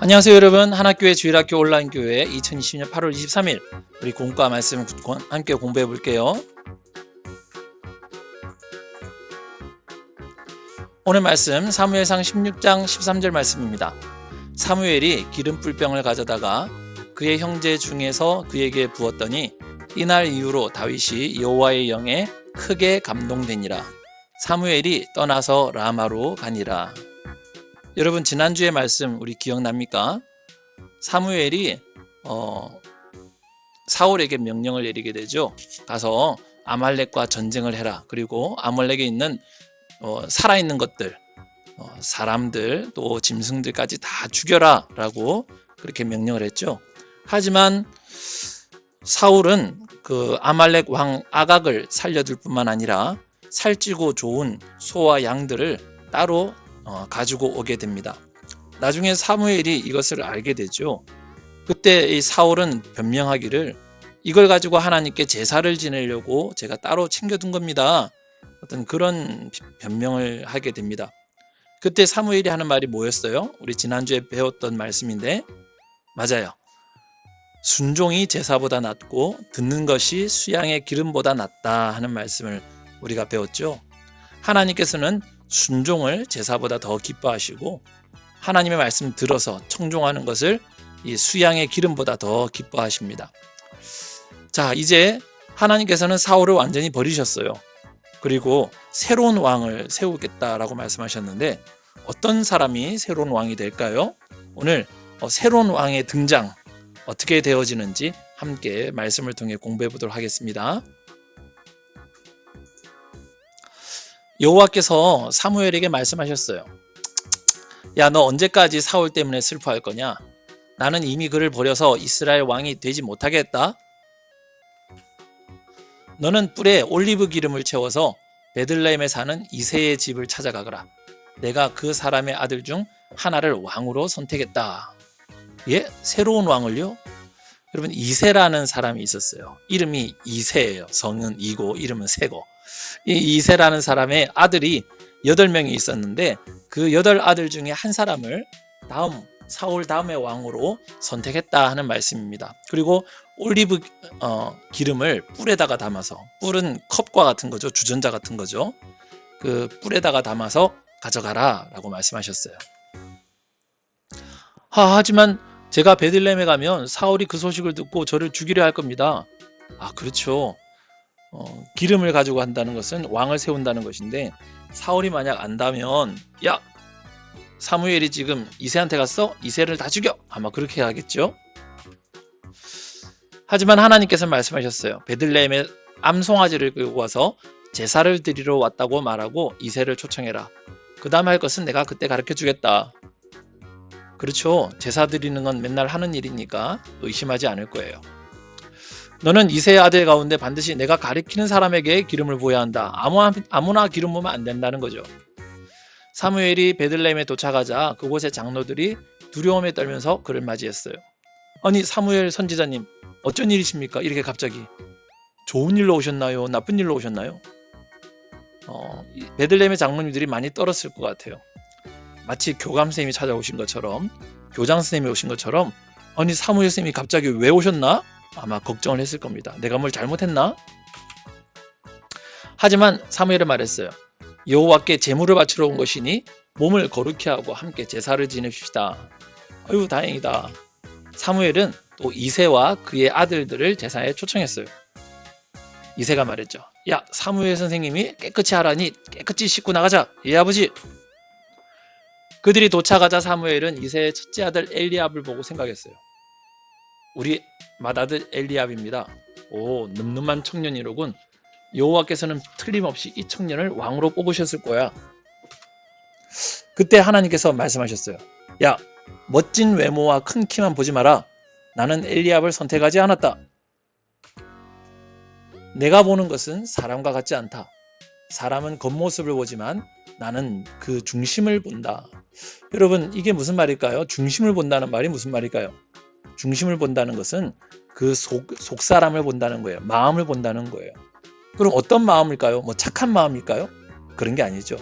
안녕하세요 여러분. 한학교의 주일학교 온라인교회 2020년 8월 23일 우리 공과 말씀 함께 공부해 볼게요. 오늘 말씀 사무엘상 16장 13절 말씀입니다. 사무엘이 기름불병을 가져다가 그의 형제 중에서 그에게 부었더니 이날 이후로 다윗이 여호와의 영에 크게 감동되니라. 사무엘이 떠나서 라마로 가니라. 여러분 지난주의 말씀 우리 기억납니까? 사무엘이 사울에게 명령을 내리게 되죠. 가서 아말렉과 전쟁을 해라. 그리고 아말렉에 있는 살아있는 것들, 사람들 또 짐승들까지 다 죽여라 라고 그렇게 명령을 했죠. 하지만 사울은 그 아말렉 왕 아각을 살려둘 뿐만 아니라 살찌고 좋은 소와 양들을 따로 가지고 오게 됩니다. 나중에 사무엘이 이것을 알게 되죠. 그때 이 사울은 변명하기를 이걸 가지고 하나님께 제사를 지내려고 제가 따로 챙겨둔 겁니다. 어떤 그런 변명을 하게 됩니다. 그때 사무엘이 하는 말이 뭐였어요? 우리 지난주에 배웠던 말씀인데 맞아요. 순종이 제사보다 낫고 듣는 것이 수양의 기름보다 낫다 하는 말씀을 우리가 배웠죠. 하나님께서는 순종을 제사보다 더 기뻐하시고 하나님의 말씀 들어서 청종하는 것을 이 수양의 기름보다 더 기뻐하십니다. 자, 이제 하나님께서는 사울을 완전히 버리셨어요. 그리고 새로운 왕을 세우겠다라고 말씀하셨는데 어떤 사람이 새로운 왕이 될까요? 오늘 새로운 왕의 등장 어떻게 되어지는지 함께 말씀을 통해 공부해 보도록 하겠습니다. 여호와께서 사무엘에게 말씀하셨어요. 야, 너 언제까지 사울 때문에 슬퍼할 거냐? 나는 이미 그를 버려서 이스라엘 왕이 되지 못하게 했다. 너는 뿔에 올리브 기름을 채워서 베들레헴에 사는 이새의 집을 찾아가거라. 내가 그 사람의 아들 중 하나를 왕으로 선택했다. 예? 새로운 왕을요? 여러분 이새라는 사람이 있었어요. 이름이 이새예요. 성은 이고 이름은 새고. 이 이새라는 사람의 아들이 8명이 있었는데 그 8아들 중에 한 사람을 사울 다음의 왕으로 선택했다 하는 말씀입니다. 그리고 올리브 기름을 뿔에다가 담아서, 뿔은 컵과 같은 거죠. 주전자 같은 거죠. 그 뿔에다가 담아서 가져가라 라고 말씀하셨어요. 하지만 제가 베들레헴에 가면 사울이 그 소식을 듣고 저를 죽이려 할 겁니다. 아, 그렇죠. 기름을 가지고 한다는 것은 왕을 세운다는 것인데 사울이 만약 안다면 야, 사무엘이 지금 이새한테 갔어? 이새를 다 죽여! 아마 그렇게 해야겠죠. 하지만 하나님께서 말씀하셨어요. 베들레헴에 암송아지를 끌고 와서 제사를 드리러 왔다고 말하고 이새를 초청해라. 그 다음 할 것은 내가 그때 가르쳐 주겠다. 그렇죠. 제사 드리는 건 맨날 하는 일이니까 의심하지 않을 거예요. 너는 이새의 아들 가운데 반드시 내가 가리키는 사람에게 기름을 부어야 한다. 아무나 기름 부으면 안 된다는 거죠. 사무엘이 베들레헴에 도착하자 그곳의 장로들이 두려움에 떨면서 그를 맞이했어요. 아니 사무엘 선지자님 어쩐 일이십니까? 이렇게 갑자기 좋은 일로 오셨나요? 나쁜 일로 오셨나요? 베들레헴의 장로님들이 많이 떨었을 것 같아요. 마치 교감선생님이 찾아오신 것처럼 교장선생님이 오신 것처럼 아니 사무엘 선생님이 갑자기 왜 오셨나? 아마 걱정을 했을 겁니다. 내가 뭘 잘못했나? 하지만 사무엘은 말했어요. 여호와께 제물을 바치러 온 것이니 몸을 거룩히 하고 함께 제사를 지냅시다. 아유 다행이다. 사무엘은 또 이새와 그의 아들들을 제사에 초청했어요. 이새가 말했죠. 야, 사무엘 선생님이 깨끗이 하라니 깨끗이 씻고 나가자. 예 아버지. 그들이 도착하자 사무엘은 이새의 첫째 아들 엘리압을 보고 생각했어요. 우리 맏아들 엘리압입니다. 오, 늠름한 청년이로군. 여호와께서는 틀림없이 이 청년을 왕으로 뽑으셨을 거야. 그때 하나님께서 말씀하셨어요. 야, 멋진 외모와 큰 키만 보지 마라. 나는 엘리압을 선택하지 않았다. 내가 보는 것은 사람과 같지 않다. 사람은 겉모습을 보지만 나는 그 중심을 본다. 여러분 이게 무슨 말일까요? 중심을 본다는 말이 무슨 말일까요? 중심을 본다는 것은 그 속 사람을 본다는 거예요. 마음을 본다는 거예요. 그럼 어떤 마음일까요? 뭐 착한 마음일까요? 그런 게 아니죠.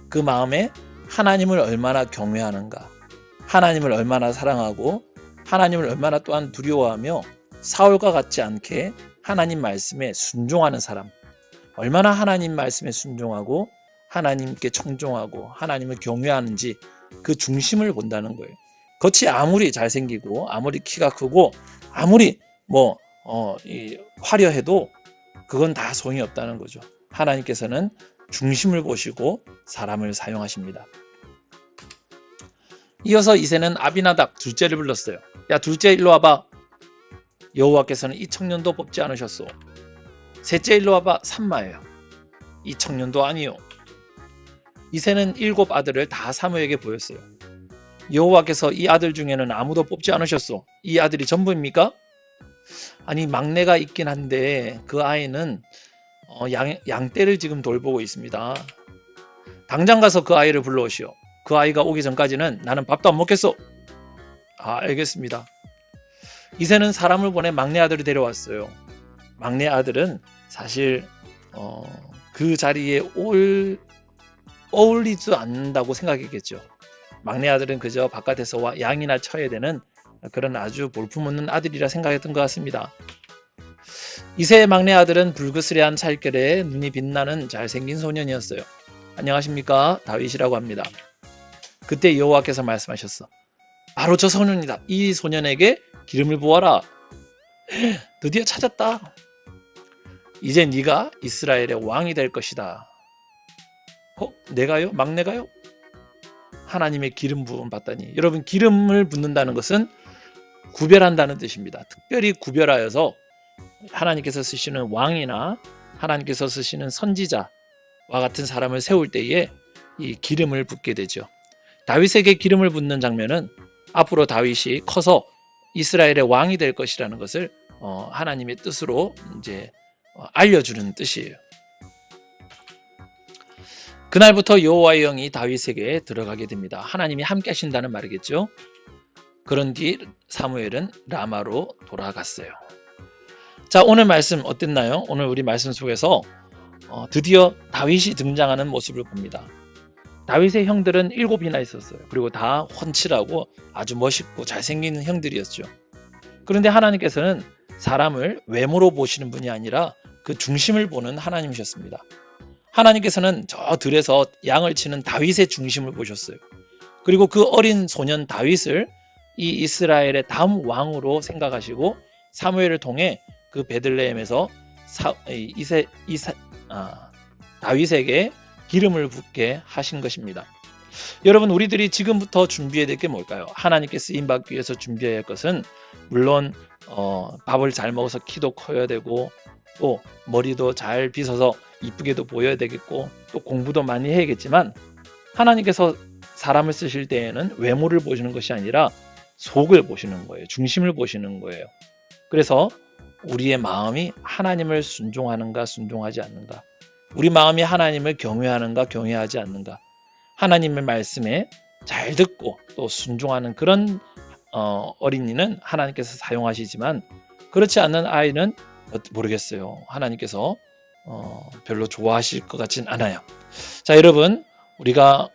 그 마음에 하나님을 얼마나 경외하는가, 하나님을 얼마나 사랑하고 하나님을 얼마나 또한 두려워하며 사울과 같지 않게 하나님 말씀에 순종하는 사람, 얼마나 하나님 말씀에 순종하고 하나님께 청종하고 하나님을 경외하는지 그 중심을 본다는 거예요. 겉이 아무리 잘생기고 아무리 키가 크고 아무리 화려해도 그건 다 소용이 없다는 거죠. 하나님께서는 중심을 보시고 사람을 사용하십니다. 이어서 이새는 아비나답 둘째를 불렀어요. 야, 둘째 일로 와봐. 여호와께서는 이 청년도 뽑지 않으셨소. 셋째 일로 와봐. 삼마예요. 이 청년도 아니요. 이새는 7 아들을 다 사무에게 보였어요. 여호와께서 이 아들 중에는 아무도 뽑지 않으셨소. 이 아들이 전부입니까? 아니, 막내가 있긴 한데 그 아이는 양떼를 지금 돌보고 있습니다. 당장 가서 그 아이를 불러오시오. 그 아이가 오기 전까지는 나는 밥도 안 먹겠소. 알겠습니다. 이새는 사람을 보내 막내 아들을 데려왔어요. 막내 아들은 사실 그 자리에 어울리지도 않는다고 생각했겠죠. 막내 아들은 그저 바깥에서 양이나 쳐야 되는 그런 아주 볼품없는 아들이라 생각했던 것 같습니다. 이새의 막내 아들은 불그스레한 살결에 눈이 빛나는 잘생긴 소년이었어요. 안녕하십니까? 다윗이라고 합니다. 그때 여호와께서 말씀하셨어. 바로 저 소년이다. 이 소년에게 기름을 부어라. 드디어 찾았다. 이제 네가 이스라엘의 왕이 될 것이다. 내가요? 막내가요? 하나님의 기름 부음 받다니. 여러분, 기름을 붓는다는 것은 구별한다는 뜻입니다. 특별히 구별하여서 하나님께서 쓰시는 왕이나 하나님께서 쓰시는 선지자와 같은 사람을 세울 때에 이 기름을 붓게 되죠. 다윗에게 기름을 붓는 장면은 앞으로 다윗이 커서 이스라엘의 왕이 될 것이라는 것을 하나님의 뜻으로 이제 알려주는 뜻이에요. 그날부터 여호와의 영이 다윗에게 들어가게 됩니다. 하나님이 함께 하신다는 말이겠죠. 그런 뒤 사무엘은 라마로 돌아갔어요. 자, 오늘 말씀 어땠나요? 오늘 우리 말씀 속에서 드디어 다윗이 등장하는 모습을 봅니다. 다윗의 형들은 7이나 있었어요. 그리고 다 훤칠하고 아주 멋있고 잘생긴 형들이었죠. 그런데 하나님께서는 사람을 외모로 보시는 분이 아니라 그 중심을 보는 하나님이셨습니다. 하나님께서는 저 들에서 양을 치는 다윗의 중심을 보셨어요. 그리고 그 어린 소년 다윗을 이 이스라엘의 다음 왕으로 생각하시고 사무엘을 통해 그 베들레헴에서 다윗에게 기름을 붓게 하신 것입니다. 여러분, 우리들이 지금부터 준비해야 될 게 뭘까요? 하나님께 쓰임받기 위해서 준비해야 할 것은 물론 밥을 잘 먹어서 키도 커야 되고 또 머리도 잘 빗어서 이쁘게도 보여야 되겠고 또 공부도 많이 해야겠지만, 하나님께서 사람을 쓰실 때에는 외모를 보시는 것이 아니라 속을 보시는 거예요. 중심을 보시는 거예요. 그래서 우리의 마음이 하나님을 순종하는가 순종하지 않는가, 우리 마음이 하나님을 경외하는가 경외하지 않는가, 하나님의 말씀에 잘 듣고 또 순종하는 그런 어린이는 하나님께서 사용하시지만, 그렇지 않는 아이는 모르겠어요. 하나님께서 별로 좋아하실 것 같진 않아요. 자, 여러분, 우리가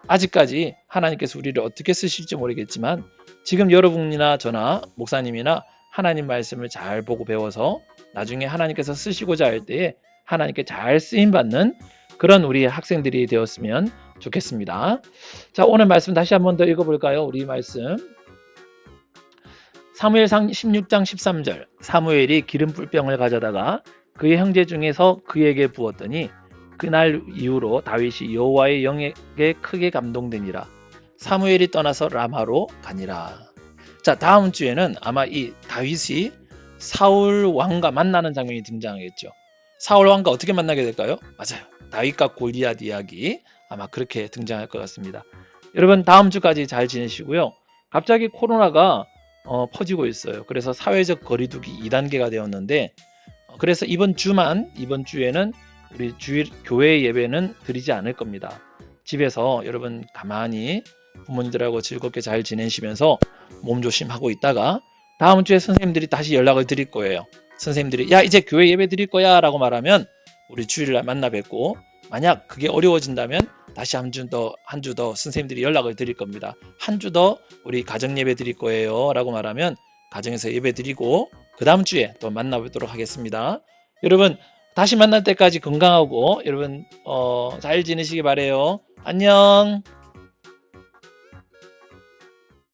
아직까지 하나님께서 우리를 어떻게 쓰실지 모르겠지만 지금 여러분이나 저나 목사님이나 하나님 말씀을 잘 보고 배워서 나중에 하나님께서 쓰시고자 할 때에 하나님께 잘 쓰임받는 그런 우리 학생들이 되었으면 좋겠습니다. 자, 오늘 말씀 다시 한번 더 읽어볼까요? 우리 말씀 사무엘상 16장 13절. 사무엘이 기름 뿔병을 가져다가 그의 형제 중에서 그에게 부었더니 그날 이후로 다윗이 여호와의 영에게 크게 감동되니라. 사무엘이 떠나서 라마로 가니라. 자, 다음 주에는 아마 이 다윗이 사울 왕과 만나는 장면이 등장하겠죠. 사울 왕과 어떻게 만나게 될까요? 맞아요. 다윗과 골리앗 이야기 아마 그렇게 등장할 것 같습니다. 여러분, 다음 주까지 잘 지내시고요. 갑자기 코로나가 퍼지고 있어요. 그래서 사회적 거리두기 2단계가 되었는데, 그래서 이번 주에는 우리 주일 교회 예배는 드리지 않을 겁니다. 집에서 여러분 가만히 부모님들하고 즐겁게 잘 지내시면서 몸 조심하고 있다가 다음 주에 선생님들이 다시 연락을 드릴 거예요. 선생님들이 야, 이제 교회 예배 드릴 거야 라고 말하면 우리 주일날 만나 뵙고, 만약 그게 어려워진다면 다시 한 주 더 선생님들이 연락을 드릴 겁니다. 한 주 더 우리 가정 예배 드릴 거예요 라고 말하면 가정에서 예배 드리고 그 다음 주에 또 만나보도록 하겠습니다. 여러분 다시 만날 때까지 건강하고 여러분 잘 지내시기 바래요. 안녕.